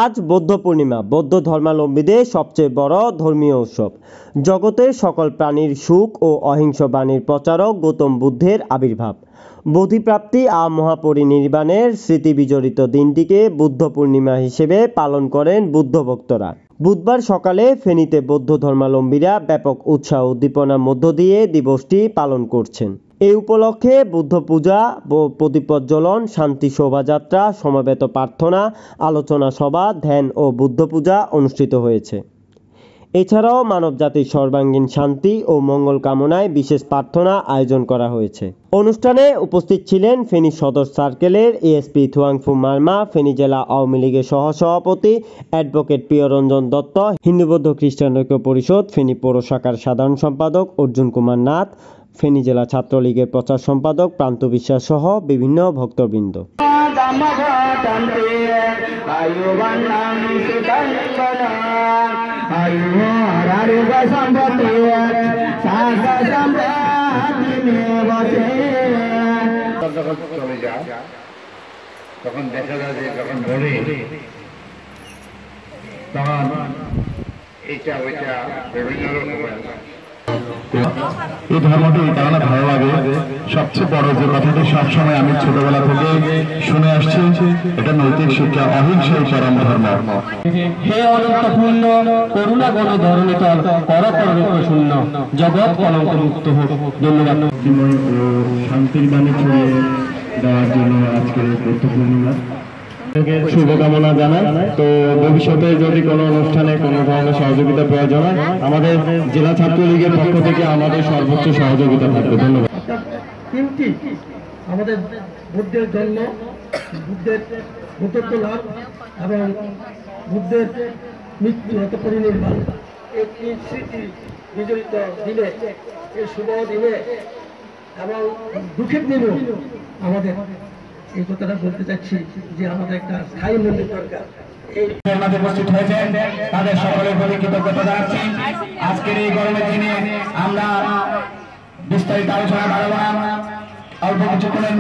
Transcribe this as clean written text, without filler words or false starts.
আজ বৌদ্ধ পূর্ণিমা, বৌদ্ধ ধর্মাবলম্বীদের সবচেয়ে বড় ধর্মীয় উৎসব। জগতের সকল প্রাণীর সুখ ও অহিংস বাণীর প্রচারক গৌতম বুদ্ধের আবির্ভাব, বোধিপ্রাপ্তি আর মহাপরিনির্বাণের স্মৃতি বিজড়িত দিনটিকে বুদ্ধ পূর্ণিমা হিসেবে পালন করেন বুদ্ধ ভক্তরা। বুধবার সকালে ফেনীতে বৌদ্ধ ধর্মাবলম্বীরা ব্যাপক উৎসাহ উদ্দীপনার মধ্য দিয়ে দিবসটি পালন করছেন। এই উপলক্ষে বুদ্ধ পূজা, প্রদীপ প্রজ্বলন, শান্তি শোভাযাত্রা, সমবেত প্রার্থনা, আলোচনা সভা, ধ্যান ও বুদ্ধ পূজা অনুষ্ঠিত হয়েছে। এছাড়াও মানবজাতির সর্বাঙ্গীন শান্তি ও মঙ্গল কামনায় বিশেষ প্রার্থনা আয়োজন করা হয়েছে। অনুষ্ঠানে উপস্থিত ছিলেন ফেনী সদর সার্কেলের এএসপি থুয়াংফু মার্মা, ফেনী জেলা আওয়ামী লীগের সহসভাপতি অ্যাডভোকেট প্রিয়রঞ্জন দত্ত, হিন্দু বৌদ্ধ খ্রিস্টান ঐক্য পরিষদ ফেনী পৌর শাখার সাধারণ সম্পাদক অর্জুন কুমার নাথ, ফেনী জেলা ছাত্রলীগের প্রচার সম্পাদক প্রান্ত বিশ্বাস সহ বিভিন্ন ভক্তবৃন্দ। তখন দেখা যায় যে যখন বলে তখন এটা ওইটা বিভিন্ন রকমের এই ধর্মটি কারণে ভালো লাগে। সবচেয়ে বড় যে কথাটি সবসময় আমি ছোটবেলা থেকে শুনে আসছি, এটা নৈতিক শিক্ষা, অহিংসাই পরম ধর্ম। হে অনন্তপূর্ণ করুণা গণ ধরণীতল কর কর্ম শূন্য জগৎ কলঙ্ক মুক্ত হোক। ধন্যবাদ। শান্তির বাণী ছড়িয়ে দেওয়ার জন্য আজকের বৌদ্ধ পূর্ণিমা শুভকামনা জানাই। তো ভবিষ্যতে যদি কোনো অনুষ্ঠানে কোনো ধরনের সহযোগিতা প্রয়োজন হয়, আমাদের জেলা ছাত্রলীগের পক্ষ থেকে আমাদের সর্বোচ্চ সহযোগিতা থাকবে। ধন্যবাদ। তিনটি আমাদের বুদ্ধের জন্ম, বুদ্ধের বুদ্ধত্ব লাভ এবং বুদ্ধের মৃত্যু এত পরিনির্বাণ, এই তিন স্মৃতি বিজড়িত দিনে, এই শুভ দিনে এবং দুঃখের দিনেও আমাদের এই কথাটা বলতে চাচ্ছি যে আমাদের একটা স্থায়ী মন্দির দরকার। উপস্থিত হয়েছেন তাদের সকলের প্রতি কৃতজ্ঞতা জানাচ্ছি। আজকের এই গরমের দিনে আমরা বিস্তারিত আলোচনা বাড়াবো না, অল্প কিছুক্ষণের